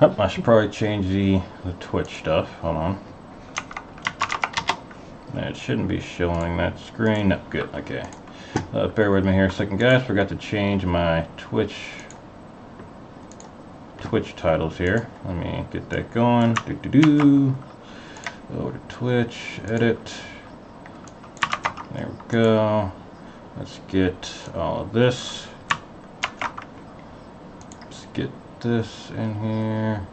Oh, I should probably change the Twitch stuff. Hold on. It shouldn't be showing that screen. No, good. Okay. Bear with me here a second, guys. Forgot to change my Twitch titles here. Let me get that going. Go to Twitch, edit. There we go. Let's get all of this. Let's get this in here.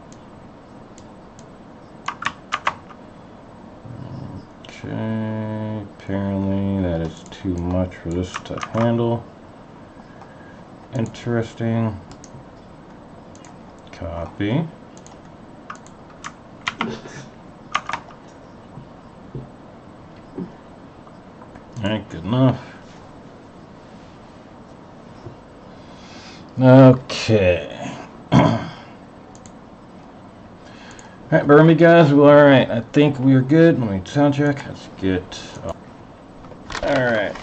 Okay, apparently that is too much for this to handle. Interesting. Copy. Alright, good enough. Okay. Alright, bear with me, guys. Well, alright, I think we are good. Let me sound check. Let's get. Alright.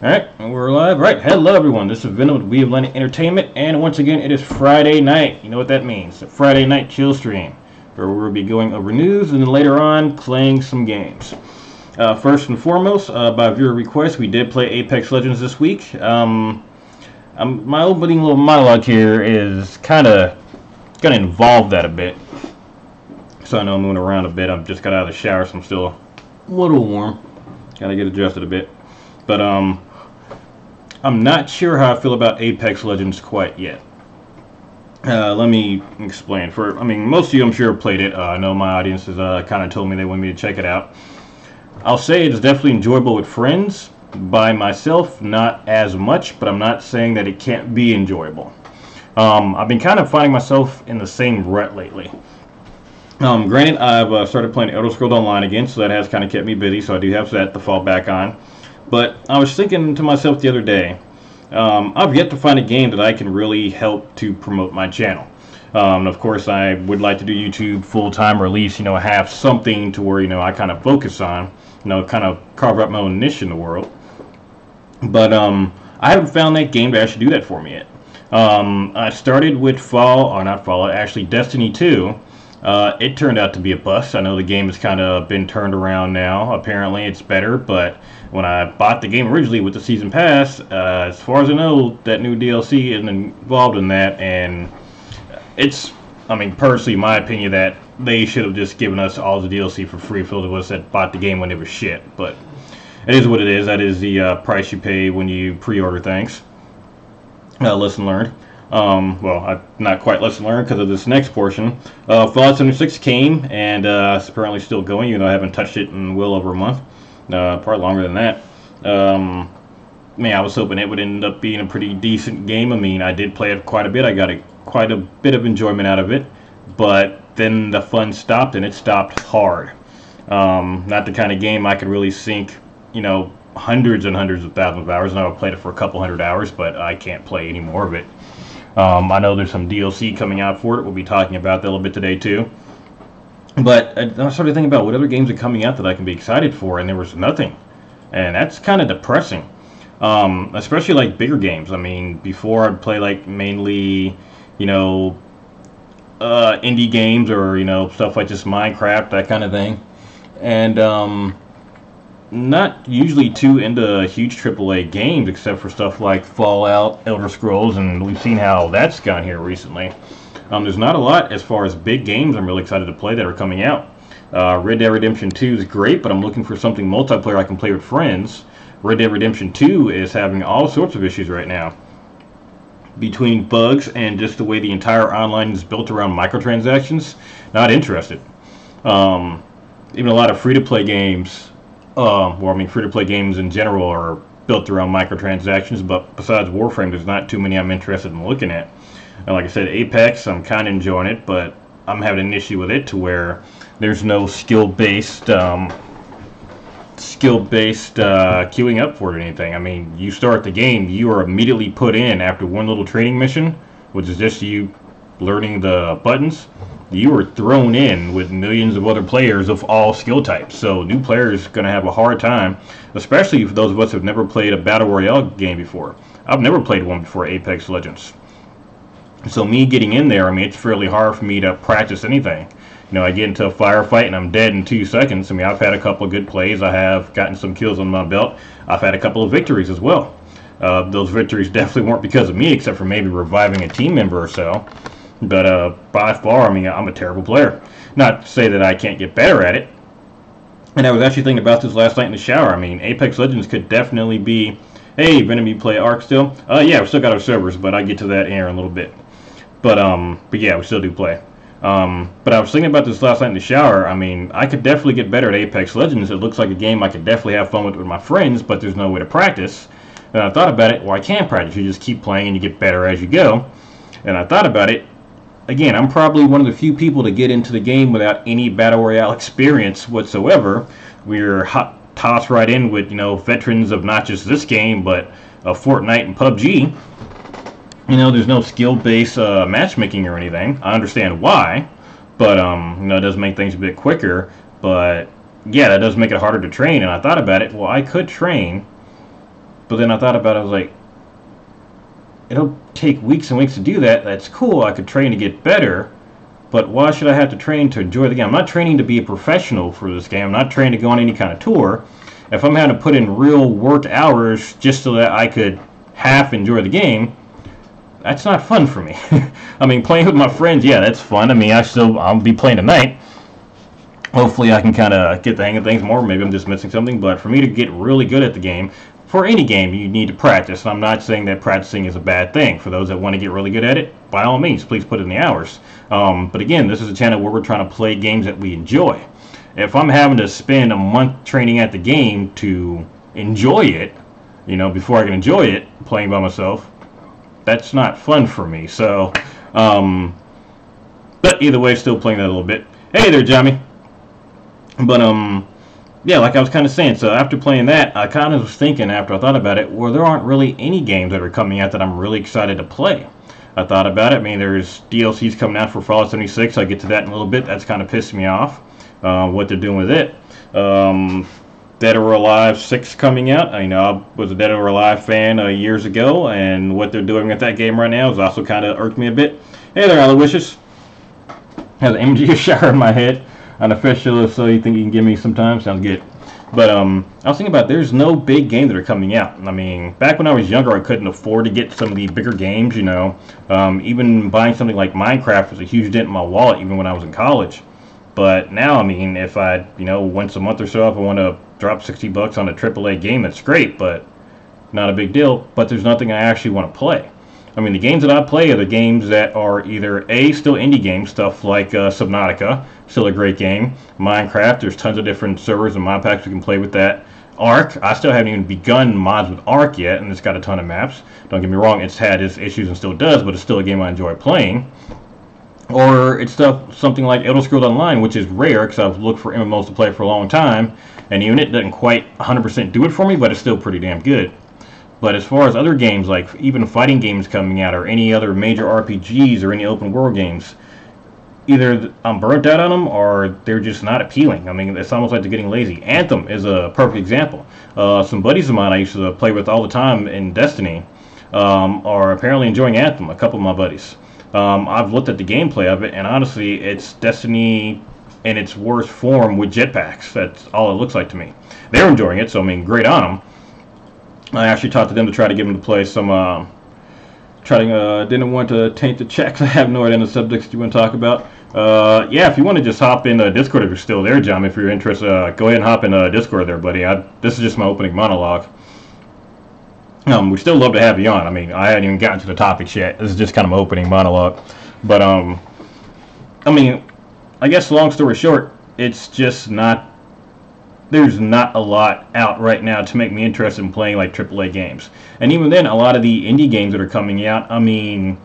Alright, we're live. Right, hello everyone. This is Venom with We of Lenny Entertainment, and once again, it is Friday night. You know what that means? A Friday night chill stream, where we'll be going over news and then later on playing some games. First and foremost, by viewer request, we did play Apex Legends this week. My opening little monologue here is kind of going to involve that a bit. So I know I'm moving around a bit. I've just got out of the shower, so I'm still a little warm. Got to get adjusted a bit. But I'm not sure how I feel about Apex Legends quite yet. Let me explain. Most of you I'm sure have played it. I know my audience has kind of told me they want me to check it out. I'll say it's definitely enjoyable with friends. By myself, not as much, but I'm not saying that it can't be enjoyable. I've been kind of finding myself in the same rut lately. Granted, I've started playing Elder Scrolls Online again, so that has kind of kept me busy, so I do have that to fall back on. But I was thinking to myself the other day, I've yet to find a game that I can really help to promote my channel. Of course, I would like to do YouTube full-time, or at least, have something to where, I kind of focus on, kind of carve out my own niche in the world. But I haven't found that game to actually do that for me yet. I started with actually Destiny 2. It turned out to be a bust. I know the game has kind of been turned around now. Apparently it's better, but when I bought the game originally with the season pass, as far as I know, that new DLC isn't involved in that, and it's, personally, my opinion, that they should have just given us all the DLC for free for those of us that bought the game when it was shit. But it is what it is. That is the price you pay when you pre-order things. Lesson learned. Well, not quite lesson learned because of this next portion. Fallout 76 came, and it's apparently still going, even though I haven't touched it in well over a month. Probably longer than that. I was hoping it would end up being a pretty decent game. I did play it quite a bit. I got quite a bit of enjoyment out of it. But then the fun stopped, and it stopped hard. Not the kind of game I could really sink, hundreds and hundreds of thousands of hours. Now I've played it for a couple hundred hours, but I can't play any more of it. I know there's some DLC coming out for it. We'll be talking about that a little bit today too. But I started thinking about what other games are coming out that I can be excited for, and there was nothing. And that's kind of depressing. Especially like bigger games. Before I'd play like mainly, indie games, or stuff like just Minecraft, that kind of thing. And not usually too into huge AAA games, except for stuff like Fallout, Elder Scrolls, and we've seen how that's gone here recently. There's not a lot as far as big games I'm really excited to play that are coming out. Red Dead Redemption 2 is great, but I'm looking for something multiplayer I can play with friends. Red Dead Redemption 2 is having all sorts of issues right now, between bugs and just the way the entire online is built around microtransactions. Not interested. Even a lot of free-to-play games, free-to-play games in general are built around microtransactions, but besides Warframe, there's not too many I'm interested in looking at. And like I said, Apex, I'm kind of enjoying it, but I'm having an issue with it to where there's no skill-based queuing up for it or anything. You start the game, you are immediately put in after one little training mission, which is just you learning the buttons. You are thrown in with millions of other players of all skill types. So new players are going to have a hard time, especially for those of us who have never played a Battle Royale game before. I've never played one before Apex Legends. So me getting in there, I mean, it's fairly hard for me to practice anything. You know, I get into a firefight and I'm dead in 2 seconds. I mean, I've had a couple of good plays. I have gotten some kills on my belt. I've had a couple of victories as well. Those victories definitely weren't because of me, except for maybe reviving a team member or so. But by far, I mean, I'm a terrible player. Not to say that I can't get better at it. And I was actually thinking about this last night in the shower. I mean, Apex Legends could definitely be, hey, Venom, you play Ark still? Yeah, we still got our servers, but I get to that here in a little bit. But yeah, we still do play. But I was thinking about this last night in the shower. I mean, I could definitely get better at Apex Legends. It looks like a game I could definitely have fun with my friends, but there's no way to practice. And I thought about it, well, I can practice. You just keep playing and you get better as you go. And I thought about it. Again, I'm probably one of the few people to get into the game without any Battle Royale experience whatsoever. We're tossed right in with, you know, veterans of not just this game, but Fortnite and PUBG. You know, there's no skill-based matchmaking or anything. I understand why, but you know, it does make things a bit quicker. But yeah, that does make it harder to train. And I thought about it. Well, I could train, but then I thought about it. I was like, it'll take weeks and weeks to do that. That's cool. I could train to get better, but why should I have to train to enjoy the game? I'm not training to be a professional for this game. I'm not training to go on any kind of tour. If I'm having to put in real work hours just so that I could half enjoy the game, that's not fun for me. I mean, playing with my friends, yeah, that's fun. I mean, I'll be playing tonight. Hopefully I can kind of get the hang of things more. Maybe I'm just missing something. But for me to get really good at the game, for any game, you need to practice. And I'm not saying that practicing is a bad thing. For those that want to get really good at it, by all means, please put in the hours. But again, this is a channel where we're trying to play games that we enjoy. If I'm having to spend a month training at the game to enjoy it, you know, before I can enjoy it, playing by myself, that's not fun for me. So, but either way, still playing that a little bit. Hey there, Jommi. But, yeah, like I was kind of saying, so after playing that, I kind of was thinking after I thought about it, well, there aren't really any games that are coming out that I'm really excited to play. I thought about it. I mean, there's DLCs coming out for Fallout 76. I'll get to that in a little bit. That's kind of pissed me off, what they're doing with it. Dead or Alive 6 coming out. I know I was a Dead or Alive fan years ago, and what they're doing with that game right now has also kind of irked me a bit. Hey there, Aloysius. Has an MG shower in my head. Unofficial, so you think you can give me some time? Sounds good. But I was thinking about there's no big games that are coming out. I mean, back when I was younger, I couldn't afford to get some of the bigger games, you know. Even buying something like Minecraft was a huge dent in my wallet, even when I was in college. But now, I mean, if I, you know, once a month or so, if I want to drop $60 on a AAA game, that's great, but not a big deal. But there's nothing I actually want to play. I mean, the games that I play are the games that are either A, still indie games, stuff like Subnautica, still a great game. Minecraft, there's tons of different servers and mod packs we can play with that. Ark, I still haven't even begun mods with Ark yet, and it's got a ton of maps. Don't get me wrong, it's had its issues and still does, but it's still a game I enjoy playing. Or it's something like Elder Scrolls Online, which is rare because I've looked for MMOs to play for a long time, and even it doesn't quite 100% do it for me, but it's still pretty damn good. But as far as other games, like even fighting games coming out, or any other major RPGs, or any open world games, either I'm burnt out on them, or they're just not appealing. I mean, it's almost like they're getting lazy. Anthem is a perfect example. Some buddies of mine I used to play with all the time in Destiny are apparently enjoying Anthem, a couple of my buddies. I've looked at the gameplay of it, and honestly, it's Destiny in its worst form with jetpacks. That's all it looks like to me. They're enjoying it, so I mean, great on them. I actually talked to them to try to get them to play some, didn't want to taint the checks. I have no idea on the subjects you want to talk about. Yeah, if you want to just hop in Discord if you're still there, John, if you're interested, go ahead and hop in Discord there, buddy. This is just my opening monologue. We still love to have you on. I mean, I hadn't even gotten to the topics yet. This is just kind of my opening monologue. But, I mean, I guess long story short, it's just not, there's not a lot out right now to make me interested in playing like AAA games. And even then, a lot of the indie games that are coming out, I mean,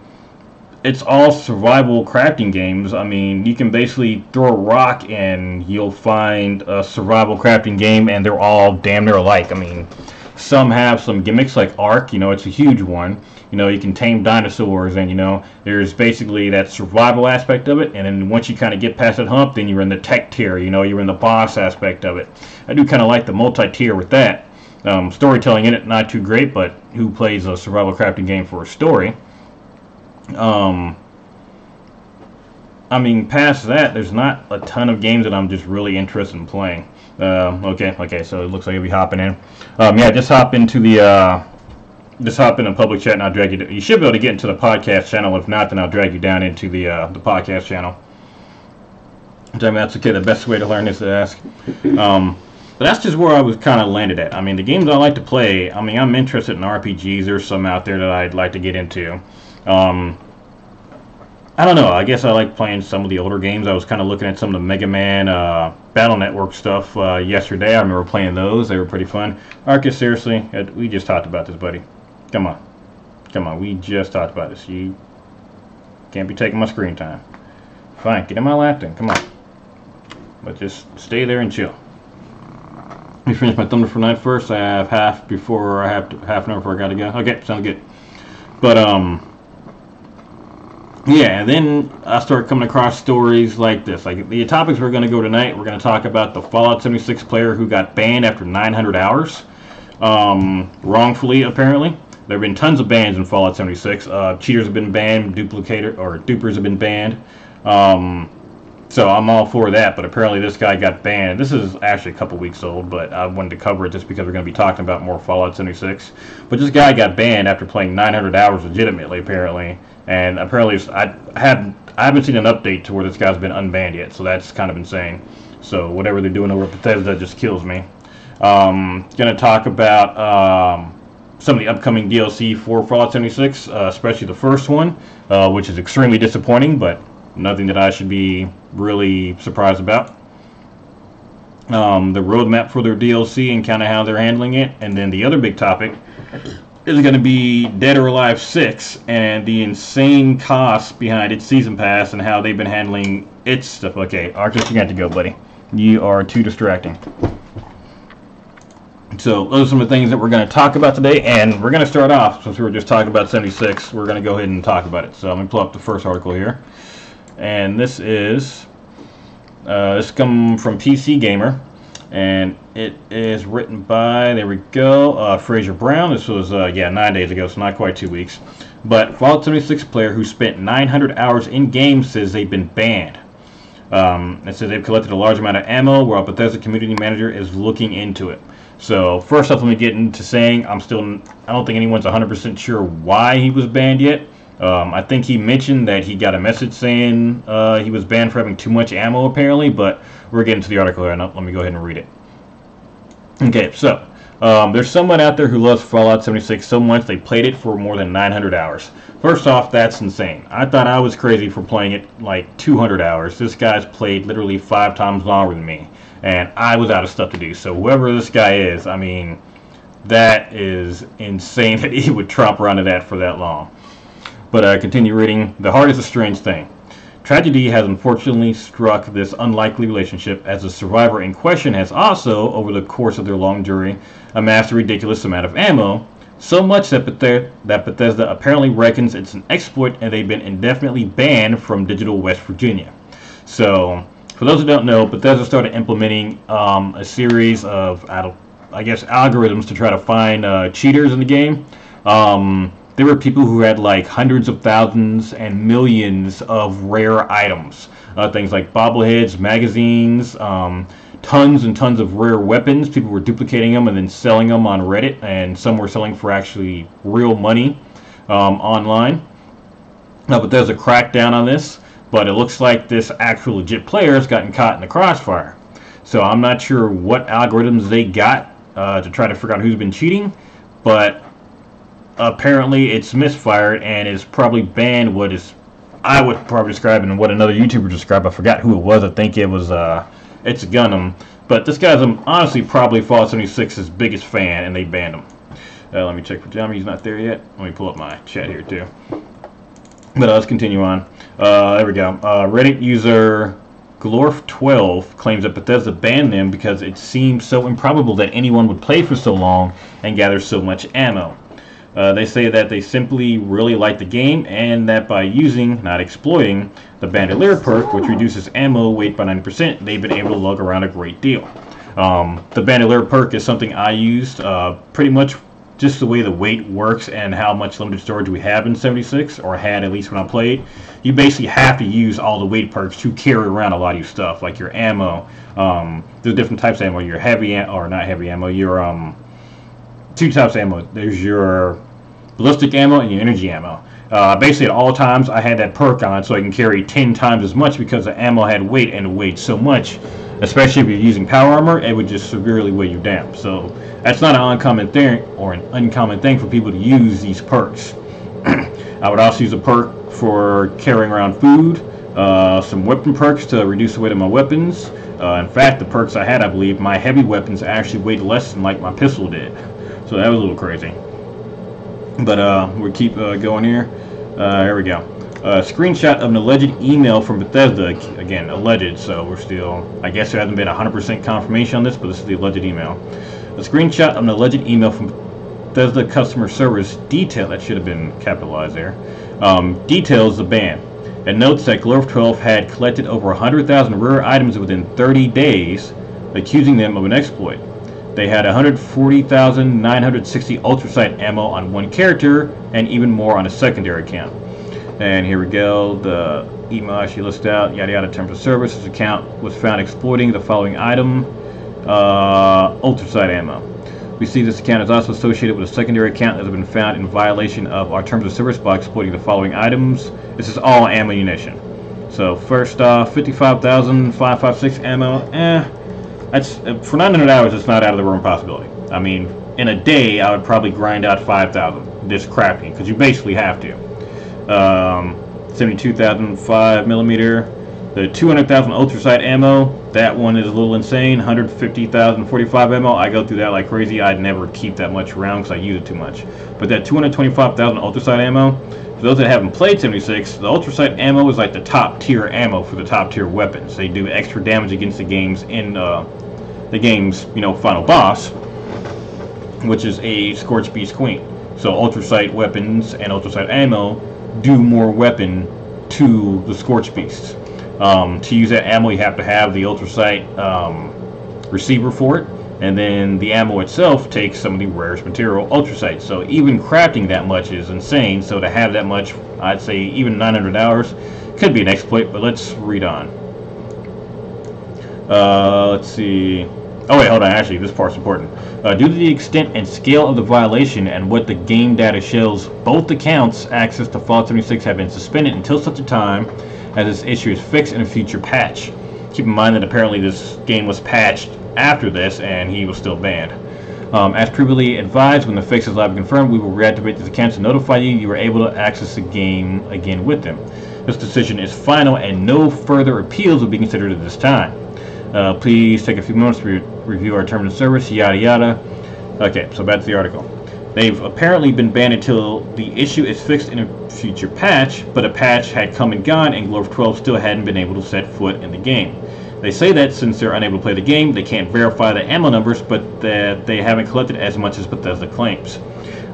it's all survival crafting games. I mean, you can basically throw a rock and you'll find a survival crafting game, and they're all damn near alike. I mean, some have some gimmicks like Ark, you know, it's a huge one. You know, you can tame dinosaurs, and, you know, there's basically that survival aspect of it. And then once you kind of get past that hump, then you're in the tech tier, you know, you're in the boss aspect of it. I do kind of like the multi-tier with that. Storytelling in it, not too great, but who plays a survival crafting game for a story? And I mean, past that, there's not a ton of games that I'm just really interested in playing. Okay, so it looks like you'll be hopping in. Yeah, just hop into the public chat and I'll drag you. You should be able to get into the podcast channel. If not, then I'll drag you down into the podcast channel. I mean, that's okay. The best way to learn is to ask. But that's just where I was kind of landed at. I mean, the games I like to play, I mean, I'm interested in RPGs. There's some out there that I'd like to get into. I don't know. I guess I like playing some of the older games. I was kind of looking at some of the Mega Man Battle Network stuff yesterday. I remember playing those. They were pretty fun. Arcus, seriously, we just talked about this, buddy. Come on. Come on. We just talked about this. You can't be taking my screen time. Fine. Get in my lap then. Come on. But just stay there and chill. Let me finish my thumbnail for night first. I have half an hour before I gotta go. Okay, sounds good. But yeah, and then I start coming across stories like this. Like the topics we're going to go tonight, we're going to talk about the Fallout 76 player who got banned after 900 hours, wrongfully apparently. There have been tons of bans in Fallout 76. Cheaters have been banned, dupers have been banned. So I'm all for that, but apparently this guy got banned. This is actually a couple weeks old, but I wanted to cover it just because we're going to be talking about more Fallout 76. But this guy got banned after playing 900 hours legitimately, apparently. And apparently I haven't seen an update to where this guy's been unbanned yet, so that's kind of insane. So whatever they're doing over at Bethesda just kills me. Going to talk about some of the upcoming DLC for Fallout 76, especially the first one, which is extremely disappointing, but nothing that I should be really surprised about. The roadmap for their DLC and kind of how they're handling it. And then the other big topic is going to be Dead or Alive 6 and the insane costs behind its season pass and how they've been handling its stuff. Okay, Arcus, you got to go, buddy. You are too distracting. So those are some of the things that we're going to talk about today, and we're going to start off, since we were just talking about 76, we're going to go ahead and talk about it. So I'm going to pull up the first article here. And this is, this comes from PC Gamer, and it is written by, there we go, Fraser Brown. This was, 9 days ago, so not quite 2 weeks. But Fallout 76 player who spent 900 hours in-game says they've been banned. It says they've collected a large amount of ammo, while Bethesda community manager is looking into it. So first off, let me get into saying I don't think anyone's 100% sure why he was banned yet. I think he mentioned that he got a message saying he was banned for having too much ammo, apparently, but we're getting to the article here. Let me go ahead and read it. Okay, so there's someone out there who loves Fallout 76 so much they played it for more than 900 hours. First off, that's insane. I thought I was crazy for playing it like 200 hours. This guy's played literally 5 times longer than me, and I was out of stuff to do. So whoever this guy is, I mean, that is insane that he would tromp around to that for that long. But continue reading. The heart is a strange thing. Tragedy has unfortunately struck this unlikely relationship, as the survivor in question has also, over the course of their long journey, amassed a ridiculous amount of ammo, so much that Bethesda apparently reckons it's an exploit and they've been indefinitely banned from digital West Virginia. So, for those who don't know, Bethesda started implementing a series of, I guess, algorithms to try to find cheaters in the game. There were people who had like hundreds of thousands and millions of rare items. Things like bobbleheads, magazines, tons and tons of rare weapons. People were duplicating them and then selling them on Reddit, and some were selling for actually real money online. But there's a crackdown on this, but it looks like this actual legit player has gotten caught in the crossfire. So I'm not sure what algorithms they got to try to figure out who's been cheating, but apparently it's misfired and is probably banned what is, I would probably describe, and what another YouTuber described. I forgot who it was. I think it was It's Gunham. But this guy's honestly probably Fallout 76's biggest fan, and they banned him. Let me check for Jommi. He's not there yet. Let me pull up my chat here too. But let's continue on. There we go. Reddit user Glorf12 claims that Bethesda banned them because it seems so improbable that anyone would play for so long and gather so much ammo. They say that they simply really like the game, and that by using, not exploiting, the Bandolier perk, which reduces ammo weight by 90%, they've been able to lug around a great deal. The Bandolier perk is something I used pretty much just the way the weight works and how much limited storage we have in 76, or had at least when I played, you basically have to use all the weight perks to carry around a lot of your stuff, like your ammo. There's different types of ammo. Your heavy or not heavy ammo. Your two types of ammo. There's your ballistic ammo and your energy ammo. Basically at all times I had that perk on so I can carry 10 times as much, because the ammo had weight, and it weighed so much, especially if you're using power armor, it would just severely weigh you down. So that's not an uncommon thing, or an uncommon thing for people to use these perks. I would also use a perk for carrying around food, some weapon perks to reduce the weight of my weapons. In fact, the perks I had, I believe, my heavy weapons actually weighed less than like my pistol did. So that was a little crazy. But we'll keep going here. Here we go. Screenshot of an alleged email from Bethesda. Again, alleged, so we're still, I guess there hasn't been 100% confirmation on this, but this is the alleged email. A screenshot of an alleged email from Bethesda customer service detail, that should have been capitalized there, details the ban. It notes that Glorf 12 had collected over 100,000 rare items within 30 days, accusing them of an exploit. They had 140,960 ultrasight ammo on one character, and even more on a secondary account. And here we go, the email actually lists out, yada yada, terms of service. This account was found exploiting the following item, ultrasight ammo. We see this account is also associated with a secondary account that has been found in violation of our terms of service by exploiting the following items. This is all ammunition. So first off, 55,556 ammo, that's, for 900 hours, it's not out of the realm of possibility. I mean, in a day, I would probably grind out 5,000 just crafting, because you basically have to. 72,000 5mm, the 200,000 ultrasight ammo, that one is a little insane. 150,000 45 ammo, I go through that like crazy. I'd never keep that much around because I use it too much. But that 225,000 ultrasight ammo, for those that haven't played 76, the ultrasight ammo is like the top tier ammo for the top tier weapons. They do extra damage against the game's final boss, which is a Scorched Beast Queen. So ultrasight weapons and ultrasight ammo do more weapon to the Scorched Beast. To use that ammo, you have to have the ultrasight receiver for it, and then the ammo itself takes some of the rarest material, ultrasight. So even crafting that much is insane. So to have that much, I'd say even 900 hours could be an exploit. But let's read on. Let's see. Oh wait, hold on. Actually, this part's important. Due to the extent and scale of the violation and what the game data shows, both accounts' access to Fallout 76 have been suspended until such a time as this issue is fixed in a future patch. Keep in mind that apparently this game was patched after this and he was still banned. As previously advised, when the fix is live confirmed, we will reactivate these accounts to notify you you are able to access the game again with them. This decision is final and no further appeals will be considered at this time. Please take a few moments to review our terms of service, yada yada. Okay, so back to the article. They've apparently been banned until the issue is fixed in a future patch, but a patch had come and gone and Glorf 12 still hadn't been able to set foot in the game. They say that since they're unable to play the game, they can't verify the ammo numbers, but that they haven't collected as much as Bethesda claims.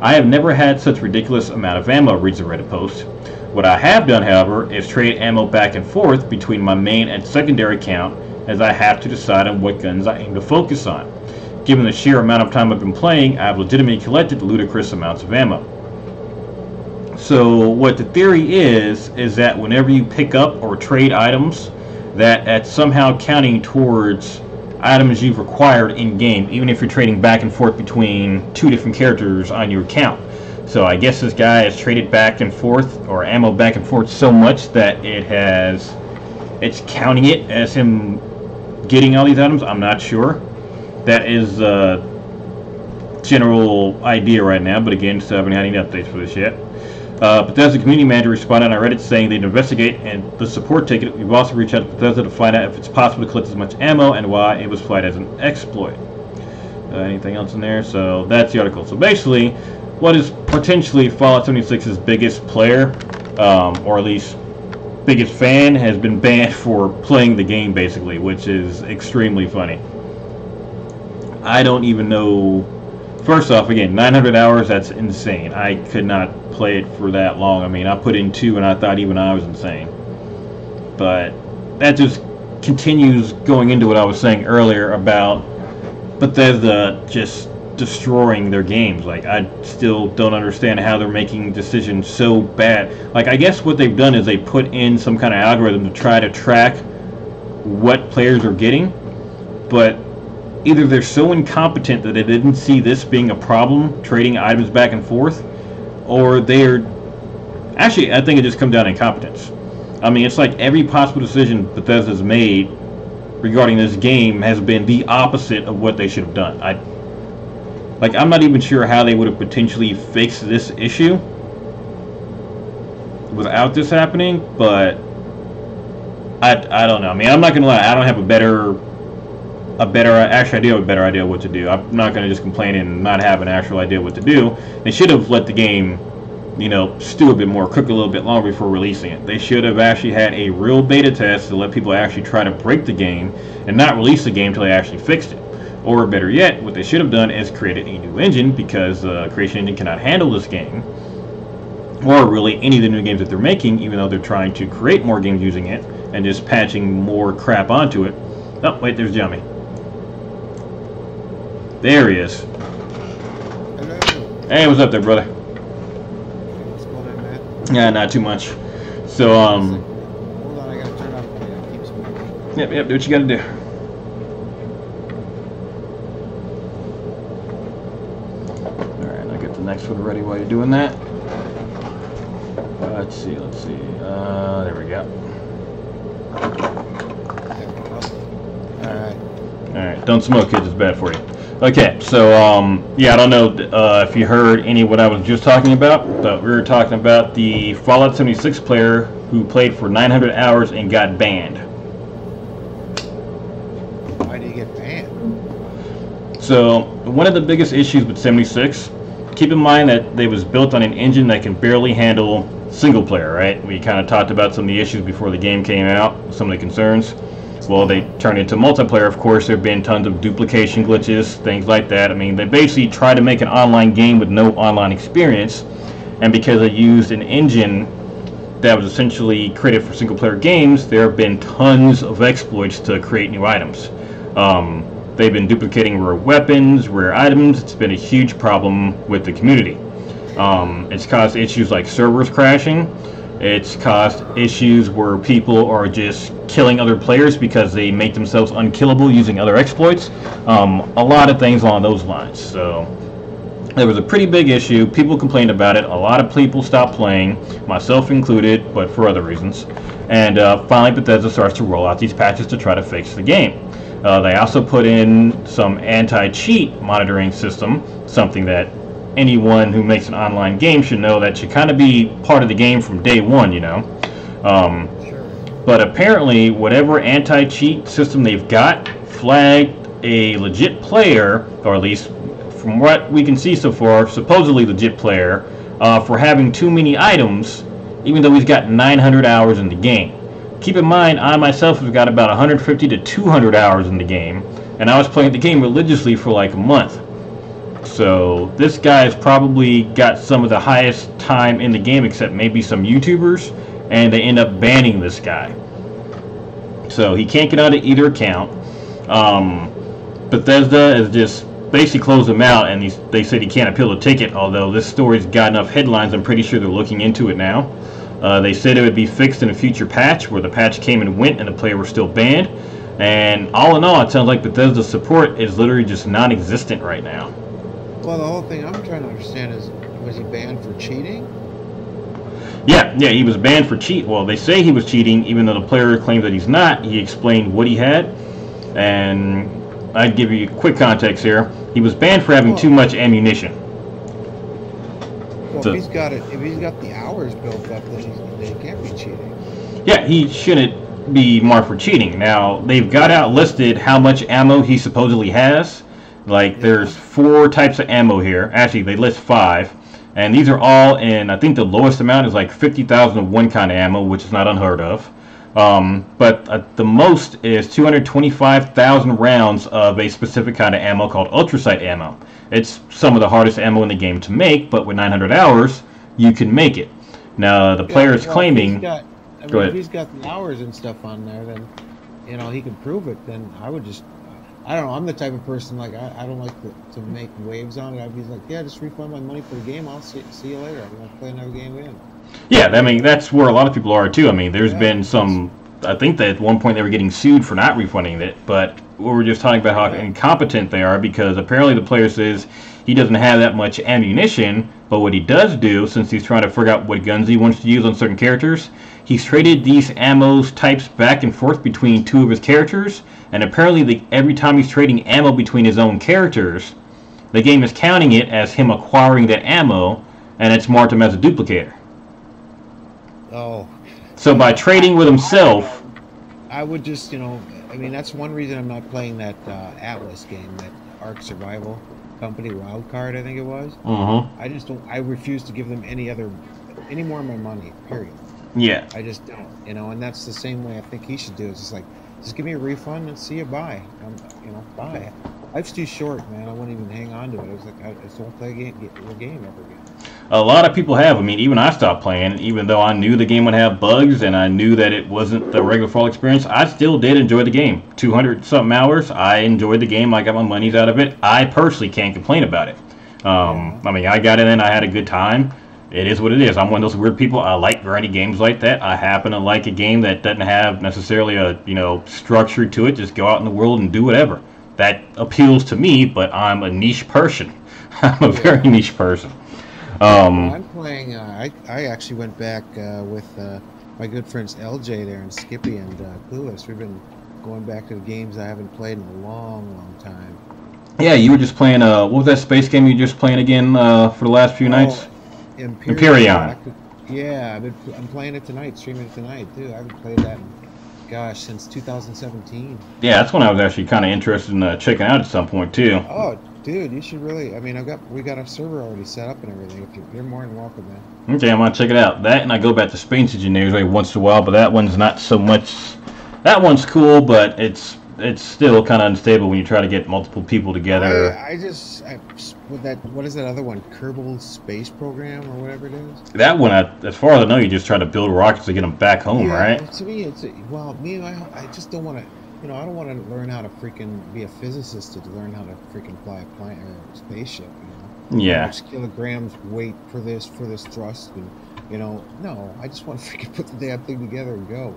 I have never had such ridiculous amount of ammo, reads the Reddit post. What I have done, however, is trade ammo back and forth between my main and secondary account, as I have to decide on what guns I aim to focus on. Given the sheer amount of time I've been playing, I've legitimately collected ludicrous amounts of ammo. So what the theory is that whenever you pick up or trade items, that's somehow counting towards items you've acquired in-game, even if you're trading back and forth between two different characters on your account. So I guess this guy has traded back and forth, or ammo back and forth so much that it's counting it as him getting all these items. I'm not sure. That is the general idea right now, but again, still haven't had any updates for this yet. Bethesda community manager responded on Reddit saying they'd investigate and the support ticket. We've also reached out to Bethesda to find out if it's possible to collect as much ammo and why it was flagged as an exploit. Anything else in there? So that's the article. So basically, what is potentially Fallout 76's biggest player, or at least biggest fan, has been banned for playing the game, basically, which is extremely funny. I don't even know. First off, again, 900 hours, that's insane. I could not play it for that long. I mean, I put in 2 and I thought even I was insane. But that just continues going into what I was saying earlier about Bethesda just destroying their games. Like, I still don't understand how they're making decisions so bad. Like, I guess what they've done is they put in some kind of algorithm to try to track what players are getting, but either they're so incompetent that they didn't see this being a problem, trading items back and forth, or they're... Actually, I think it just comes down to incompetence. I mean, it's like every possible decision Bethesda's made regarding this game has been the opposite of what they should have done. I'm not even sure how they would have potentially fixed this issue without this happening, but I don't know. I mean, I'm not gonna lie, I don't have a better actually, I do have a better idea of what to do. I'm not gonna just complain and not have an actual idea what to do. They should have let the game, you know, stew a bit more, cook a little bit longer before releasing it. They should have actually had a real beta test to let people actually try to break the game and not release the game until they actually fixed it. Or better yet, what they should have done is created a new engine, because the creation engine cannot handle this game, or really any of the new games that they're making, even though they're trying to create more games using it and just patching more crap onto it. Oh, wait, there's Jommi. There he is. Hello. Hey, what's up there, brother? What's going on, man? Yeah, not too much. So, Hold on, I gotta turn off my keep smoking. Yep, do what you gotta do. Alright, I'll get the next one ready while you're doing that. Let's see. There we go. Alright, don't smoke, kids, it's bad for you. Okay, so, yeah, I don't know if you heard any of what I was just talking about, but we were talking about the Fallout 76 player who played for 900 hours and got banned. Why do you get banned? So, one of the biggest issues with 76, keep in mind that they was built on an engine that can barely handle single player, right? We kind of talked about some of the issues before the game came out, some of the concerns. Well, they turned into multiplayer. Of course, there have been tons of duplication glitches, things like that. I mean, they basically tried to make an online game with no online experience, and because they used an engine that was essentially created for single-player games, there have been tons of exploits to create new items. They've been duplicating rare weapons, rare items. It's been a huge problem with the community. It's caused issues like servers crashing. It's caused issues where people are just killing other players because they make themselves unkillable using other exploits. A lot of things along those lines. So there was a pretty big issue. People complained about it. A lot of people stopped playing, myself included, but for other reasons. And finally Bethesda starts to roll out these patches to try to fix the game. They also put in some anti-cheat monitoring system, something that anyone who makes an online game should know that should kind of be part of the game from day one, you know. Sure. But apparently, whatever anti-cheat system they've got flagged a legit player, or at least from what we can see so far, supposedly legit player, for having too many items, even though he's got 900 hours in the game. Keep in mind, I myself have got about 150 to 200 hours in the game, and I was playing the game religiously for like a month. So this guy's probably got some of the highest time in the game, except maybe some YouTubers, and they end up banning this guy. So he can't get onto either account. Bethesda has just basically closed him out, and they said he can't appeal the ticket, although this story's got enough headlines, I'm pretty sure they're looking into it now. They said it would be fixed in a future patch, where the patch came and went and the player was still banned. And all in all, it sounds like Bethesda's support is literally just non-existent right now. Well, the whole thing I'm trying to understand is, was he banned for cheating? Yeah, he was banned for cheat. Well, they say he was cheating, even though the player claims that he's not. He explained what he had, and I'd give you quick context here. He was banned for having too much ammunition. Well, if he's got the hours built up, then he can't be cheating. Yeah, he shouldn't be marked for cheating. Now, they've got out listed how much ammo he supposedly has. Like, there's 4 types of ammo here. Actually, they list 5. And these are all in, I think the lowest amount is like 50,000 of one kind of ammo, which is not unheard of. But the most is 225,000 rounds of a specific kind of ammo called ultrasight ammo. It's some of the hardest ammo in the game to make, but with 900 hours, you can make it. Now, the player is claiming... Go ahead. If he's got the hours and stuff on there, then, you know, he can prove it, then I I don't know. I'm the type of person like I don't like to make waves on it. I'd be like, yeah, just refund my money for the game. I'll see you later. I'm gonna play another game in. Yeah, I mean that's where a lot of people are too. I mean, there's been some. I think that at one point they were getting sued for not refunding it, but we were just talking about how incompetent they are because apparently the player says he doesn't have that much ammunition, but what he does do, since he's trying to figure out what guns he wants to use on certain characters, he's traded these ammo types back and forth between two of his characters, and apparently every time he's trading ammo between his own characters, the game is counting it as him acquiring that ammo, and it's marked him as a duplicator. Oh. So by trading with himself... I would just, I mean, that's one reason I'm not playing that Atlas game, that Ark Survival Company Wildcard, I think it was. I just don't, I refuse to give them any more of my money, period. Yeah. I just don't, and that's the same way I think he should do it. It's just like, just give me a refund and see you, bye. Bye. Life's too short, man. I wouldn't even hang on to it. I was like, I just don't play your game ever again. A lot of people have. I mean, even I stopped playing, even though I knew the game would have bugs and I knew that it wasn't the regular fall experience. I still did enjoy the game. 200-something hours. I enjoyed the game. I got my monies out of it. I personally can't complain about it. I mean, I got in and I had a good time. It is what it is. I'm one of those weird people. I like grindy games like that. I happen to like a game that doesn't have necessarily a, structure to it. Just go out in the world and do whatever. That appeals to me, but I'm a niche person. I'm a very niche person. I'm playing. I actually went back with my good friends LJ there and Skippy and Clueless. We've been going back to the games I haven't played in a long, long time. Yeah, you were just playing. What was that space game you were just playing again for the last few nights? Empyrean. Yeah, I'm playing it tonight, streaming it tonight too. I haven't played that since 2017. Yeah, that's when I was actually kind of interested in checking out at some point too. Oh, dude, you should really. I mean, we got a server already set up and everything. If you're more than welcome, man. Okay, I'm gonna check it out. That and I go back to Space Engineers every once in a while, but that one's not so much. That one's cool, but it's still kind of unstable when you try to get multiple people together. With that, what is that other one? Kerbal Space Program or whatever it is? That one, as far as I know, you just try to build rockets to get them back home, right? To me, I just don't want to, I don't want to learn how to freaking be a physicist to learn how to freaking fly a plane or a spaceship, Yeah. How much kilograms weight for this thrust, and no, I just want to freaking put the damn thing together and go,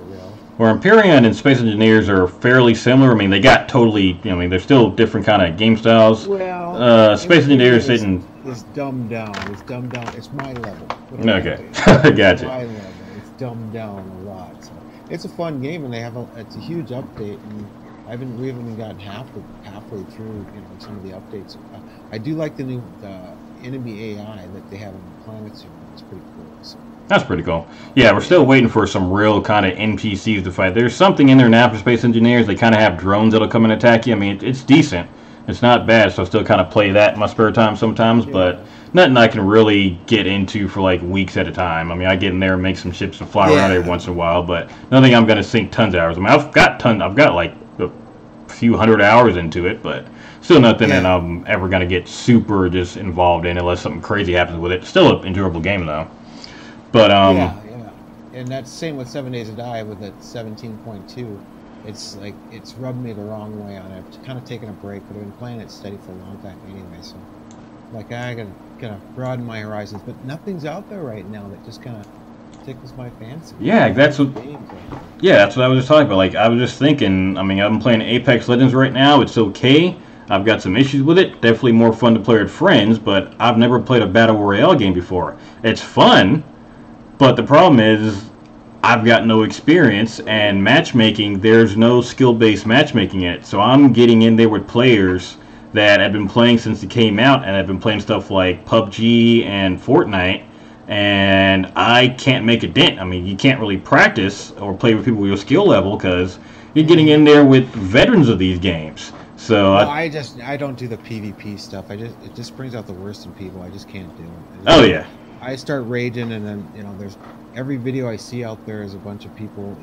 Where Empyrean and Space Engineers are fairly similar. I mean, they got totally, they're still different kind of game styles. Well, Space Engineers didn't. It's dumbed down. It's my level. Okay, gotcha. It's my level. It's dumbed down a lot. So it's a fun game, and it's a huge update. And we haven't even gotten halfway through, some of the updates. I do like the new enemy AI that they have on the planets here. It's pretty cool. So. That's pretty cool. Yeah, we're still waiting for some real kind of NPCs to fight. There's something in there now for Space Engineers. They kind of have drones that'll come and attack you. I mean, it's decent. It's not bad, so I still kind of play that in my spare time sometimes, but nothing I can really get into for like weeks at a time. I mean, I get in there and make some ships and fly around every once in a while, but nothing I'm going to sink tons of hours. I mean, I've got like a few hundred hours into it, but still nothing that I'm ever going to get super just involved in unless something crazy happens with it. Still an enjoyable game, though. But and that's the same with 7 Days to Die with it 17.2. It's like it's rubbed me the wrong way on it. I've kind of taken a break, but I've been playing it steady for a long time anyway. So, like, I gotta broaden my horizons. But nothing's out there right now that just kind of tickles my fancy. Yeah, that's what I was just talking about. Like, I was just thinking. I mean, I'm playing Apex Legends right now. It's okay. I've got some issues with it. Definitely more fun to play with friends, but I've never played a battle royale game before. It's fun. But the problem is, I've got no experience, and matchmaking, there's no skill-based matchmaking in it. So I'm getting in there with players that have been playing since it came out, and have been playing stuff like PUBG and Fortnite, and I can't make a dent. I mean, you can't really practice or play with people with your skill level because you're getting in there with veterans of these games. So I don't do the PvP stuff. It just brings out the worst in people. I just can't do it. Oh yeah. I start raging, and then there's every video I see out there is a bunch of people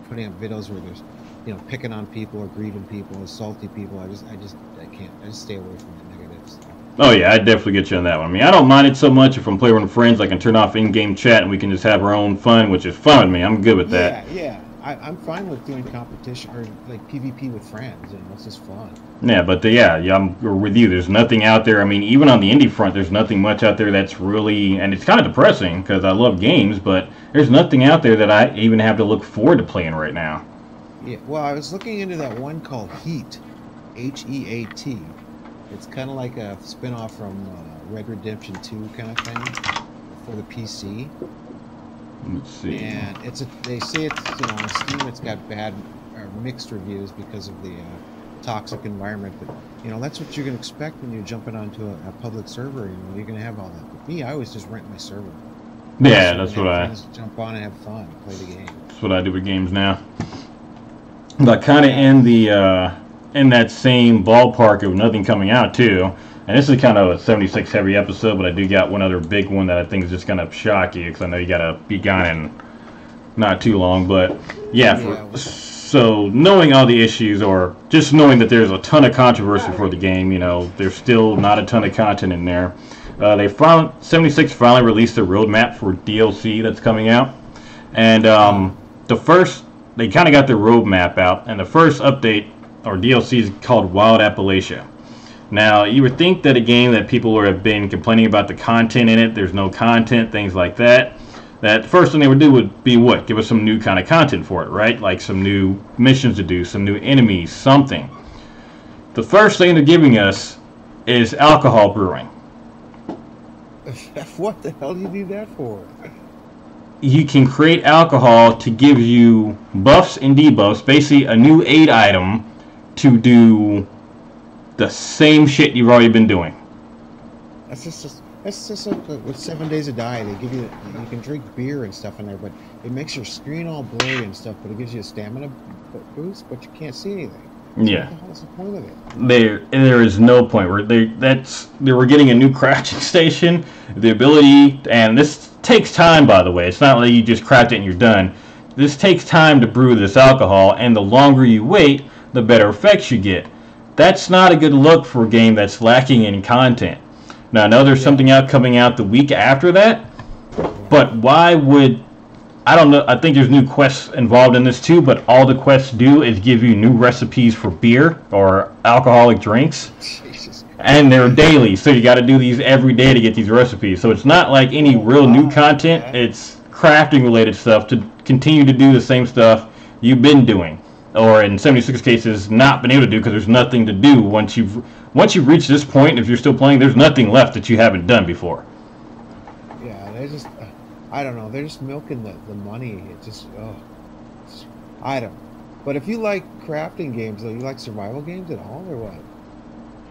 putting up videos where there's picking on people or grieving people or salty people. I can't. I just stay away from the negative stuff. Oh yeah, I definitely get you on that one. I mean, I don't mind it so much if I'm playing with friends. I can turn off in-game chat and we can just have our own fun, which is fun with me. I'm good with that. Yeah. I'm fine with doing competition or like PvP with friends. You know, it's just fun. Yeah, but yeah, I'm with you. There's nothing out there. I mean, even on the indie front, there's nothing much out there that's really, and it's kind of depressing because I love games, but there's nothing out there that I even have to look forward to playing right now. Yeah, well, I was looking into that one called Heat, Heat. It's kind of like a spin-off from Red Redemption 2 kind of thing for the PC. Let's see. And they say it's, you know, on Steam it's got bad or mixed reviews because of the toxic environment, but you know that's what you're gonna expect when you're jumping onto a public server. You know, you're gonna have all that. But me, I always just rent my server. Yeah, that's what I jump on and have fun, play the game. That's what I do with games now. But kind of in that same ballpark of nothing coming out too. And this is kind of a 76 heavy episode, but I do got one other big one that I think is just going to shock you because I know you got to be gone in not too long. But yeah, so knowing all the issues or just knowing that there's a ton of controversy for the game, you know, there's still not a ton of content in there. 76 finally released a roadmap for DLC that's coming out. And they kind of got their roadmap out, and the first update or DLC is called Wild Appalachia. Now, you would think that a game that people have been complaining about the content in it, there's no content, things like that, that the first thing they would do would be what? Give us some new kind of content for it, right? Like some new missions to do, some new enemies, something. The first thing they're giving us is alcohol brewing. What the hell do you need that for? You can create alcohol to give you buffs and debuffs, basically a new aid item to do the same shit you've already been doing. That's just like with 7 Days to Die. They give you can drink beer and stuff in there, but it makes your screen all blurry and stuff. But it gives you a stamina boost, but you can't see anything. Yeah. What the hell is the point of it? There is no point where they were getting a new crafting station, the ability, and this takes time, by the way. It's not like you just craft it and you're done. This takes time to brew this alcohol, and the longer you wait, the better effects you get. That's not a good look for a game that's lacking in content. Now, I know there's something coming out the week after that, but why would... I don't know. I think there's new quests involved in this too, but all the quests do is give you new recipes for beer or alcoholic drinks. Jesus. And they're daily, so you got to do these every day to get these recipes. So it's not like any real new content. It's crafting related stuff to continue to do the same stuff you've been doing. Or in 76 cases, not been able to do because there's nothing to do once you've reached this point. If you're still playing, there's nothing left that you haven't done before. Yeah, they just, I don't know. They're just milking the money. It just, I don't. But if you like crafting games, though, you like survival games at all, or what?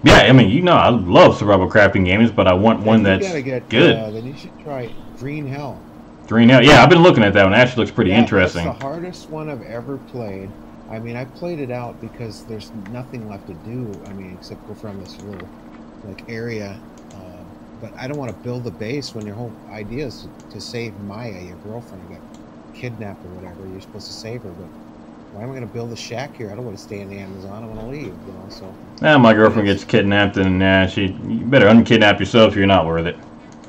Yeah, I mean, you know, I love survival crafting games, but I want one that's good. Then you should try Green Hell. Green Hell, yeah, I've been looking at that one. It actually looks pretty interesting. It's the hardest one I've ever played. I mean, I played it out because there's nothing left to do. I mean, except go from this little like area. But I don't want to build a base when your whole idea is to save Maya, your girlfriend, who got kidnapped or whatever. You're supposed to save her, but why am I going to build a shack here? I don't want to stay in the Amazon. I want to leave, you know. So. Yeah, my girlfriend gets kidnapped, and you better unkidnap yourself if you're not worth it.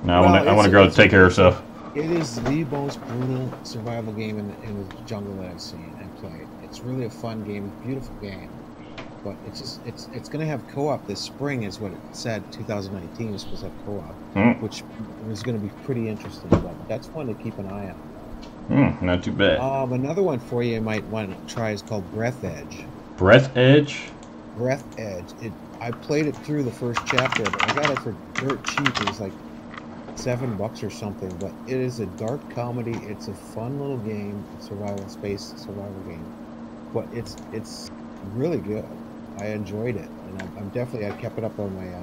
No, I want a girl to take care of herself. It is the most brutal survival game in the jungle that I've seen and played. It's really a fun game, beautiful game, but it's going to have co-op this spring, is what it said. 2019 is supposed to have co-op, which is going to be pretty interesting. But that's one to keep an eye on. Not too bad. Another one for you might want to try is called Breath Edge. Breath Edge? Breath Edge. I played it through the first chapter, but I got it for dirt cheap. It was like $7 or something, but it is a dark comedy. It's a fun little game, survival game, but it's really good. I enjoyed it, and I kept it up on my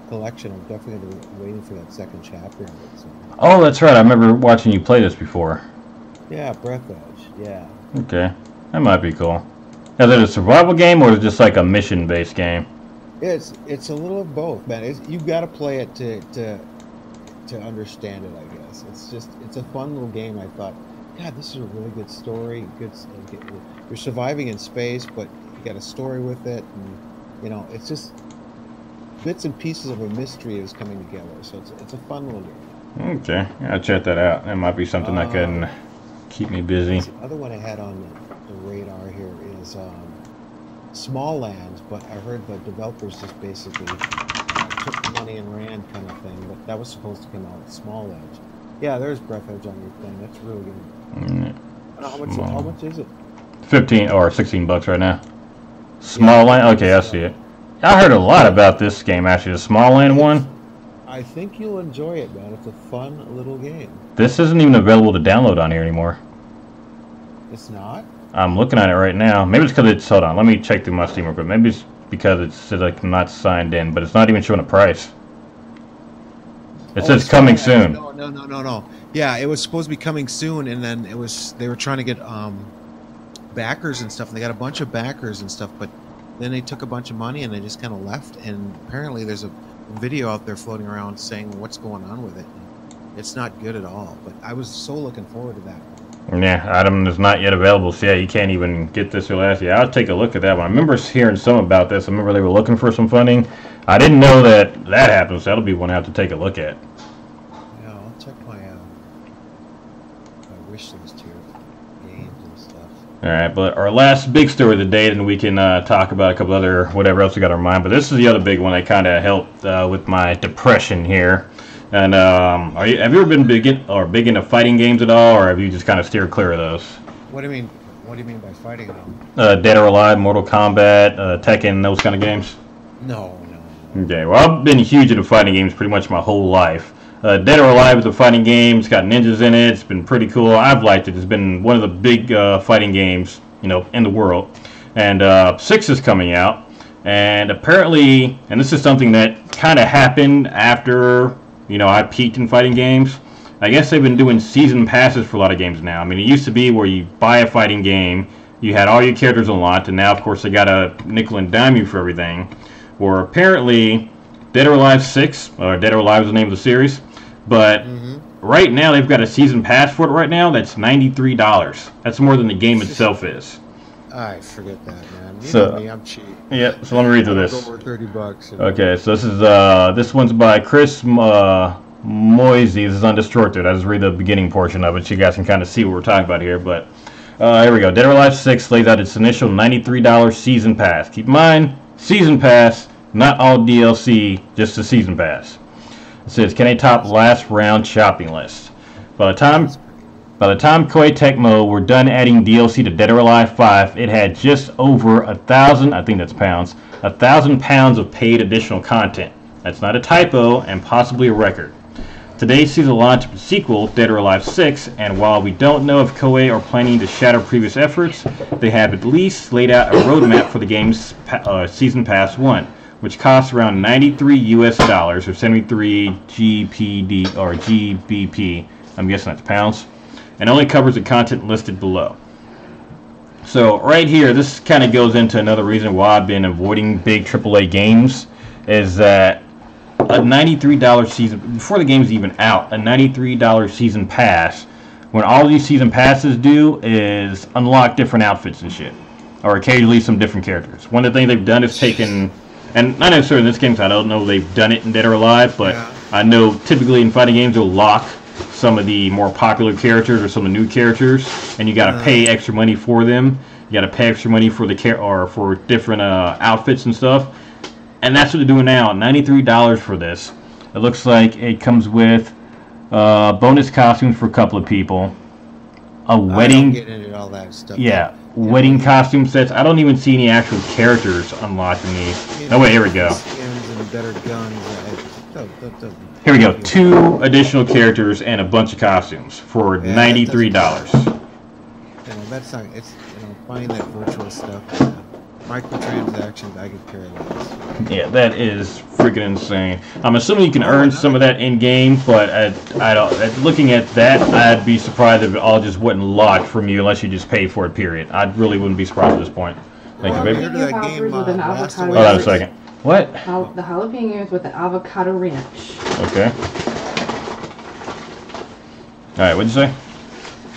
collection. I'm definitely waiting for that second chapter of it. So. Oh, that's right. I remember watching you play this before. Yeah, Breath Edge. Yeah. Okay, that might be cool. Is it a survival game or is it just like a mission-based game? It's a little of both, man. You've got to play it to understand it, I guess. It's a fun little game. I thought, God, this is a really good story. You're surviving in space, but you got a story with it, and you know, it's just bits and pieces of a mystery is coming together. So it's a fun little game. Okay, I'll check that out. That might be something that can keep me busy. The other one I had on the radar here is Small Lands, but I heard the developers just basically took the money and ran kind of thing. But that was supposed to come out with Small Edge. Yeah, there's Breath Edge on your thing. That's really good. How much is it? 15 or 16 bucks right now. Small Land. Okay, I see it. I heard a lot about this game actually. The Small Land one. I think you'll enjoy it, man. It's a fun little game. This isn't even available to download on here anymore. It's not? I'm looking at it right now. Maybe it's because it's, hold on, let me check through my Steam real quick. Maybe it's because it says like I'm not signed in, but it's not even showing a price. It says coming soon. No. Yeah, it was supposed to be coming soon, and then they were trying to get backers and stuff, and they got a bunch of backers and stuff, but then they took a bunch of money and they just kind of left, and apparently there's a video out there floating around saying what's going on with it. It's not good at all, but I was so looking forward to that. Yeah, item is not yet available, so yeah, you can't even get this or last. Yeah, I'll take a look at that one. I remember hearing some about this. I remember they were looking for some funding. I didn't know that happened, so that'll be one I have to take a look at. Yeah, I'll check my wish list here, games and stuff. All right, but our last big story of the day, then we can talk about a couple other whatever else we got on our mind. But this is the other big one that kind of helped with my depression here. And have you ever been big into fighting games at all, or have you just kind of steered clear of those? What do you mean? What do you mean by fighting them? Dead or Alive, Mortal Kombat, Tekken, those kind of games. No. Okay, well, I've been huge into fighting games pretty much my whole life. Dead or Alive is a fighting game. It's got ninjas in it. It's been pretty cool. I've liked it. It's been one of the big fighting games, in the world. And 6 is coming out, and apparently, and this is something that kind of happened after. I peaked in fighting games. I guess they've been doing season passes for a lot of games now. I mean, it used to be where you buy a fighting game, you had all your characters unlocked, and now, of course, they got to nickel and dime you for everything. Or apparently, Dead or Alive 6, or Dead or Alive is the name of the series, but right now they've got a season pass for it right now that's $93. That's more than the game itself is. I forget that, man. You So- know me, I'm cheap. Yeah, so let me read through this. Over $30. Okay, so this is this one's by Chris Moisey. This is on Destructoid. I just read the beginning portion of it so you guys can kind of see what we're talking about here. But here we go. Dead or Alive 6 lays out its initial $93 season pass. Keep in mind, season pass, not all DLC, just the season pass. It says, can I top last round shopping list? By the time Koei Tecmo were done adding DLC to Dead or Alive 5, it had just over 1,000, I think that's pounds, 1,000 pounds of paid additional content. That's not a typo and possibly a record. Today sees the launch of a sequel, Dead or Alive 6, and while we don't know if Koei are planning to shatter previous efforts, they have at least laid out a roadmap for the game's Season Pass 1, which costs around $93 US or 73 GPD or GBP. I'm guessing that's pounds. And only covers the content listed below. So right here, this kind of goes into another reason why I've been avoiding big AAA games, is that a $93 season, before the game's even out, a $93 season pass, when all these season passes do is unlock different outfits and shit, or occasionally some different characters. One of the things they've done is taken, and not necessarily in this game, because I don't know they've done it in Dead or Alive, but yeah. I know typically in fighting games they'll lock some of the more popular characters or some of the new characters, and you got to pay extra money for them. You got to pay extra money for the or for different outfits and stuff, and that's what they're doing now. $93 for this. It looks like it comes with bonus costumes for a couple of people, a wedding. I don't get into all that stuff. Yeah, wedding costume sets. I don't even see any actual characters unlocked in these. Oh wait, here we go. Skins and better guns. Here we go. 2 additional characters and a bunch of costumes for $93. That's not. It's buying that virtual stuff. Microtransactions. I could care less. Yeah, that is freaking insane. I'm assuming you can earn some of that in game, but I don't. Looking at that, I'd be surprised if it all just wasn't locked from you unless you just paid for it. Period. I really wouldn't be surprised at this point. Thank you, baby. Hold on a second. What? The jalapenos with the avocado ranch. Okay. Alright, what'd you say?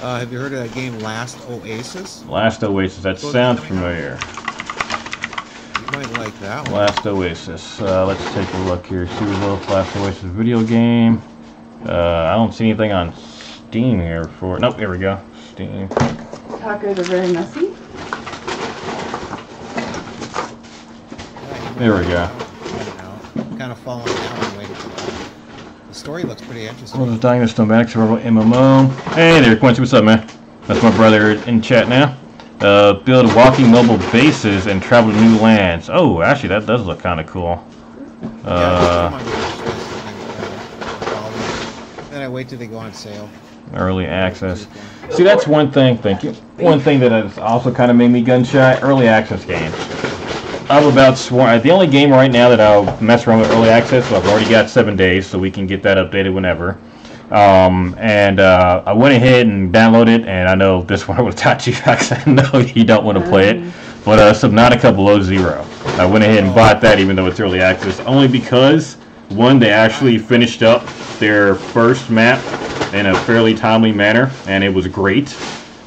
Have you heard of that game Last Oasis? Last Oasis, that sounds familiar. You might like that one. Last Oasis. Let's take a look here. See results. Last Oasis video game. I don't see anything on Steam here for. Nope, here we go. Steam. Tacos are very messy. There we go. Kind of falling down and waiting for that. The story looks pretty interesting. Well, Dynasty Nomadic Survival MMO. Hey there, Quincy, what's up, man? That's my brother in chat now. Build walking mobile bases and travel to new lands. Oh, actually, that does look kind of cool. Then I wait till they go on sale. Early access. See, that's one thing. Thank you. One thing that has also kind of made me gun shy. Early access games. I've about sworn. The only game right now that I'll mess around with early access, so I've already got 7 days, so we can get that updated whenever. I went ahead and downloaded it, and I know this one I would have taught you because I know you don't want to play it. But Subnautica Below Zero. I went ahead and bought that even though it's early access, only because, one, they actually finished up their first map in a fairly timely manner, and it was great.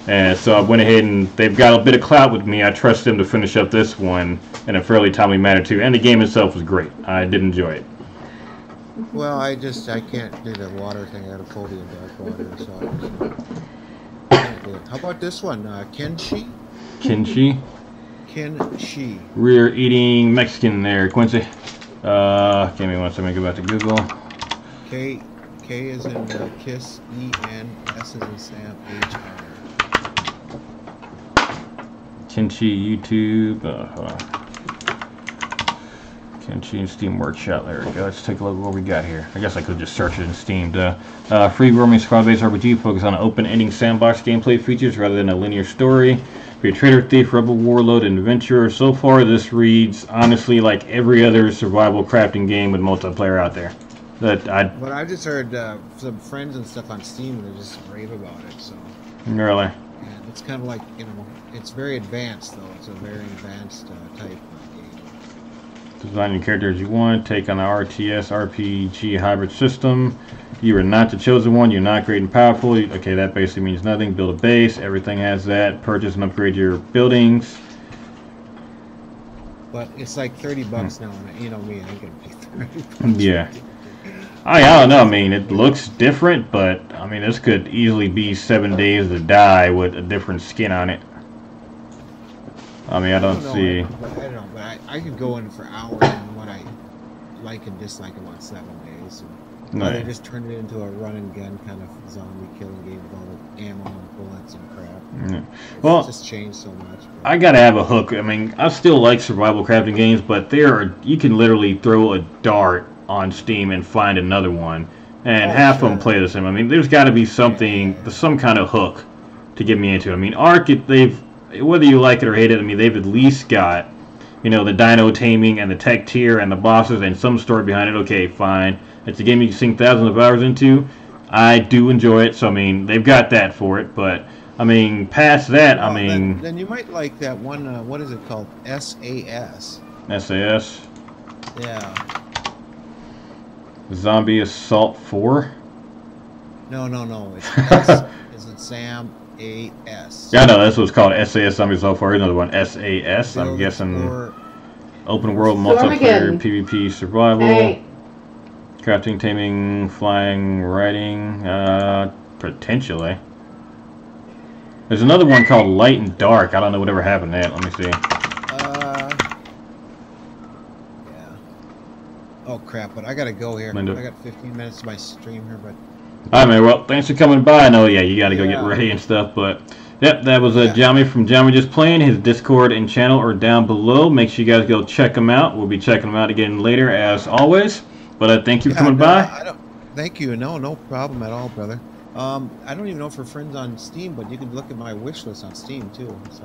And so I went ahead and they've got a bit of clout with me. I trust them to finish up this one in a fairly timely manner too. And the game itself was great. I did enjoy it. Well, I can't do the water thing. I got a phobia in dark water, so I can't do it. How about this one? Kenshi? Kenshi? Kenshi. Rear eating Mexican there, Quincy. Give me one second, go back to Google. K is in Kiss, E N, S is in Sam, H R. Kenshi YouTube. Hold on. Kenshi and Steam Workshop. There we go. Let's take a look at what we got here. I guess I could just search it in Steam. Free roaming squad-based RPG focus on open-ending sandbox gameplay features rather than a linear story. For your trader, thief, rebel, warlord, and adventurer. So far, this reads honestly like every other survival crafting game with multiplayer out there. But I just heard some friends and stuff on Steam. They're just rave about it. So. Really. And it's kind of like, you know, it's very advanced though. It's a very advanced type of game. Design your character as you want. Take on the RTS RPG hybrid system. You are not the chosen one. You're not great and powerful. Okay, that basically means nothing. Build a base. Everything has that. Purchase and upgrade your buildings. But it's like $30 now, and you know me, I ain't gonna pay $30. Yeah. I don't know. I mean, it looks different, but I mean, this could easily be 7 days to die with a different skin on it. I mean, I don't see. I don't know, but I could go in for hours on what I like and dislike about 7 days. Right. They just turned it into a run and gun kind of zombie killing game with all the ammo and bullets and crap. Well, it's just changed so much. But I gotta have a hook. I mean, I still like survival crafting games, but you can literally throw a dart on Steam and find another one, and half of them play the same. I mean, there's got to be something, some kind of hook to get me into it. I mean, Ark, whether you like it or hate it, I mean, they've at least got, you know, the dino taming and the tech tier and the bosses and some story behind it. Okay, fine. It's a game you can sink thousands of hours into. I do enjoy it, so I mean, they've got that for it. But I mean, past that, I mean, then you might like that one. What is it called? SAS. SAS. Yeah. Zombie Assault 4? No. It's S is in Sam, A-S. Yeah, no, that's what's called SAS Zombie Assault 4. Another one, SAS. I'm guessing open world multiplayer PvP survival. Hey. Crafting, taming, flying, riding. Potentially. There's another one called Light and Dark. I don't know whatever happened to that. Let me see. Oh crap, but I gotta go here. Linda. I got 15 minutes to my stream here, but... Alright, man, well, thanks for coming by. I know, yeah, you gotta go get ready and stuff, but... Yep, that was Jommi from Jommi Just Playing. His Discord and channel are down below. Make sure you guys go check him out. We'll be checking him out again later, as always. But thank you for coming by. Thank you. No problem at all, brother. I don't even know if we're friends on Steam, but you can look at my wish list on Steam, too. So.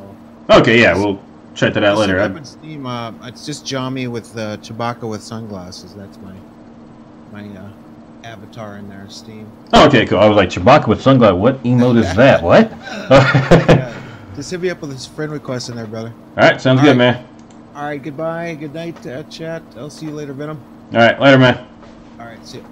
Okay, yeah, we'll check that out later. On Steam, it's just Jommi with Chewbacca with sunglasses. That's my avatar in there, Steam. Oh, okay, cool. I was like, Chewbacca with sunglasses. What emote is that? What? Just hit me up with this friend request in there, brother. All right, sounds good, man. All right, goodbye. Good night, chat. I'll see you later, Venom. All right, later, man. All right, see you.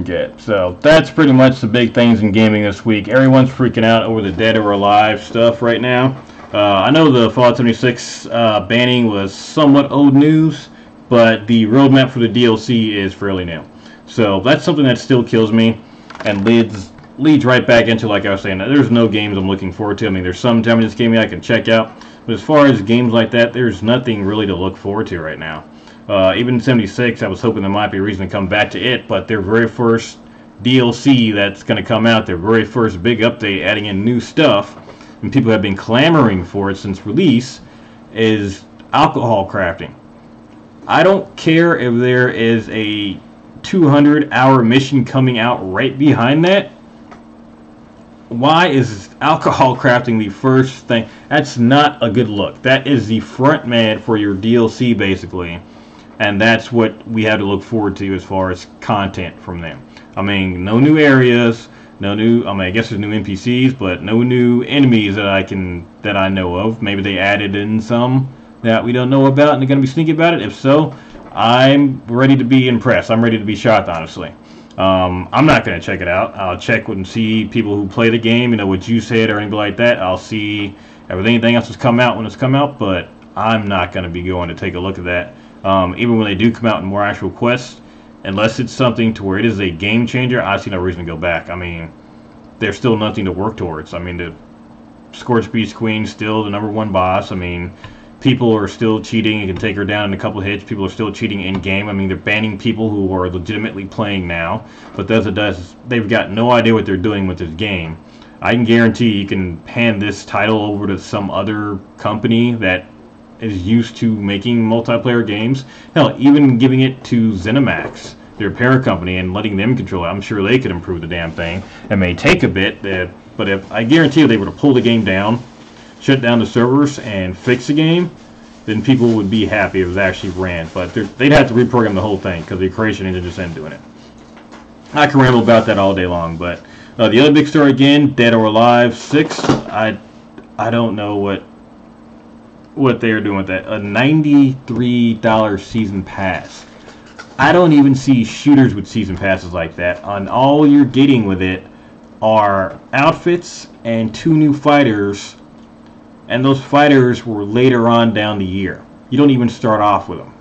Okay, so that's pretty much the big things in gaming this week. Everyone's freaking out over the Dead or Alive stuff right now. I know the Fallout 76 banning was somewhat old news, but the roadmap for the DLC is fairly new. So that's something that still kills me and leads right back into, like I was saying, there's no games I'm looking forward to. I mean, there's some Japanese gaming I can check out, But as far as games like that, there's nothing really to look forward to right now. Even 76, I was hoping there might be a reason to come back to it, but their very first DLC that's going to come out, their very first big update adding in new stuff, and people have been clamoring for it since release, is alcohol crafting. I don't care if there is a 200-hour mission coming out right behind that. Why is alcohol crafting the first thing? That's not a good look. That is the front man for your DLC, basically. And that's what we have to look forward to as far as content from them. I mean, no new areas, no new, I mean, I guess there's new NPCs, but no new enemies that I know of. Maybe they added in some that we don't know about and they're going to be sneaky about it. If so, I'm ready to be impressed. I'm ready to be shocked, honestly. I'm not going to check it out. I'll check and see people who play the game, you know, what you said or anything like that. I'll see if anything else has come out when it's come out, but I'm not going to be going to take a look at that. Even when they do come out in more actual quests, unless it's something to where it is a game changer, I see no reason to go back. I mean, there's still nothing to work towards. I mean, the Scorched Beast Queen's still the _1 boss. I mean, people are still cheating. You can take her down in a couple hits. People are still cheating in-game. I mean, they're banning people who are legitimately playing now. But they've got no idea what they're doing with this game. I can guarantee you can hand this title over to some other company that is used to making multiplayer games. Hell, even giving it to ZeniMax, their parent company, and letting them control it. I'm sure they could improve the damn thing. It may take a bit, but if I guarantee you they were to pull the game down, shut down the servers, and fix the game, then people would be happy if it actually ran. But they'd have to reprogram the whole thing because the creation engine just isn't doing it. I can ramble about that all day long, but the other big story again, Dead or Alive 6. I don't know what they're doing with that. A $93 season pass. I don't even see shooters with season passes like that. And all you're getting with it are outfits and 2 new fighters. And those fighters were later on down the year. You don't even start off with them.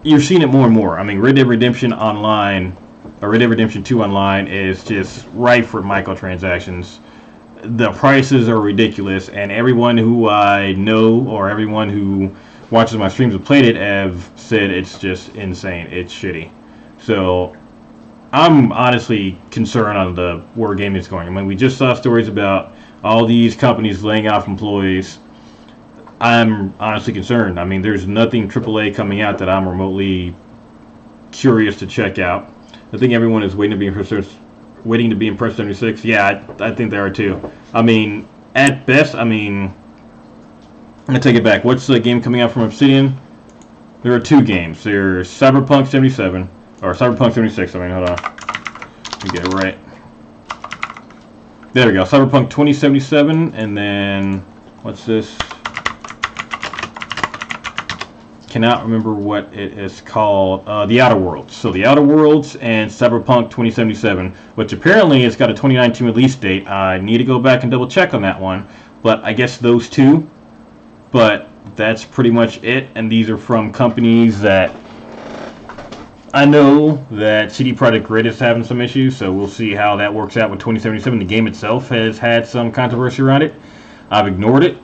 You're seeing it more and more. I mean, Red Dead Redemption Online, or Red Dead Redemption 2 Online, is just rife for microtransactions. The prices are ridiculous, and everyone who I know or everyone who watches my streams have played it have said it's just insane. It's shitty. So I'm honestly concerned on where gaming is going. I mean, we just saw stories about all these companies laying off employees. I'm honestly concerned. I mean, there's nothing AAA coming out that I'm remotely curious to check out. I think everyone is waiting to be impressed 76. Yeah, I think they are too. I mean, at best, I mean, I'm going to take it back. What's the game coming out from Obsidian? There are 2 games. There's Cyberpunk 77, or Cyberpunk 76, I mean, hold on. Let me get it right. There we go, Cyberpunk 2077, and then, what's this? Cannot remember what it is called. The Outer Worlds. So The Outer Worlds and Cyberpunk 2077, which apparently it's got a 2019 release date. I need to go back and double check on that one, but I guess those 2. But that's pretty much it, and these are from companies that I know that CD Projekt Red is having some issues, so we'll see how that works out with 2077. The game itself has had some controversy around it. I've ignored it.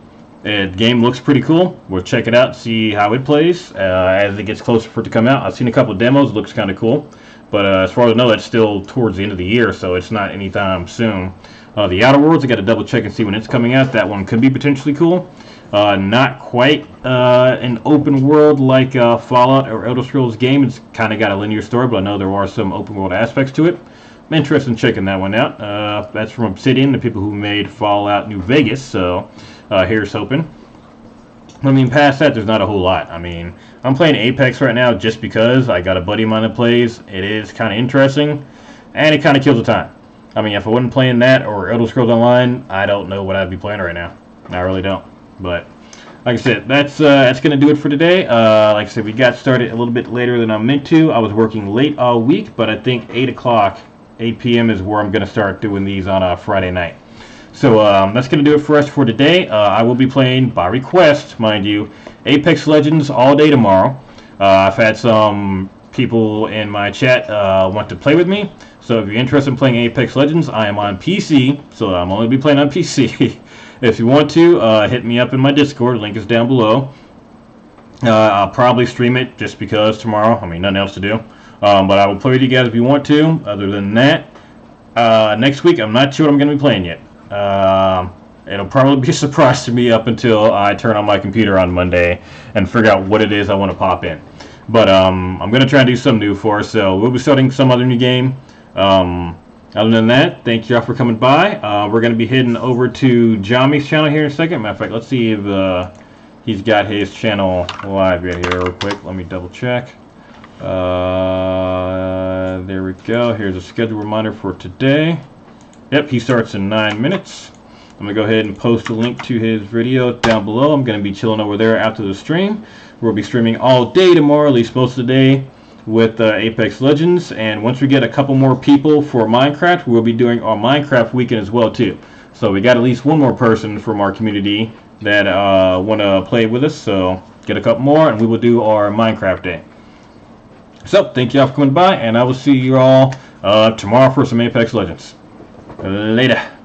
The game looks pretty cool. We'll check it out, see how it plays as it gets closer for it to come out. I've seen a couple of demos. It looks kind of cool. But as far as I know, that's still towards the end of the year, so it's not anytime soon. The Outer Worlds, I got to double check and see when it's coming out. That one could be potentially cool. Not quite an open world like Fallout or Elder Scrolls game. It's kind of got a linear story, but I know there are some open world aspects to it. I'm interested in checking that one out. That's from Obsidian, the people who made Fallout New Vegas, so here's hoping. I mean, past that, there's not a whole lot. I mean, I'm playing Apex right now just because I got a buddy of mine that plays. It is kind of interesting, and it kind of kills the time. I mean, if I wasn't playing that or Elder Scrolls Online, I don't know what I'd be playing right now. I really don't. But like I said, that's going to do it for today. Like I said, we got started a little bit later than I meant to. I was working late all week, but I think 8 p.m. is where I'm going to start doing these on a Friday night. So that's going to do it for us for today. I will be playing, by request, mind you, Apex Legends all day tomorrow. I've had some people in my chat want to play with me. So if you're interested in playing Apex Legends, I am on PC, so I'm only be playing on PC. If you want to, hit me up in my Discord. Link is down below. I'll probably stream it just because tomorrow. I mean, nothing else to do. But I will play with you guys if you want to. Other than that, next week, I'm not sure what I'm going to be playing yet. It'll probably be a surprise to me up until I turn on my computer on Monday and figure out what it is I want to pop in. But I'm going to try and do something new for us, so we'll be starting some other new game. Other than that, thank you all for coming by. We're going to be heading over to Jommi's channel here in a second. Matter of fact, let's see if he's got his channel live right here real quick. Let me double check. There we go. Here's a schedule reminder for today. Yep, he starts in 9 minutes. I'm going to go ahead and post a link to his video down below. I'm going to be chilling over there after the stream. We'll be streaming all day tomorrow, at least most of the day, with Apex Legends. And once we get a couple more people for Minecraft, we'll be doing our Minecraft weekend as well, too. So we got at least one more person from our community that want to play with us. So get a couple more, and we will do our Minecraft day. So thank you all for coming by, and I will see you all tomorrow for some Apex Legends. Later.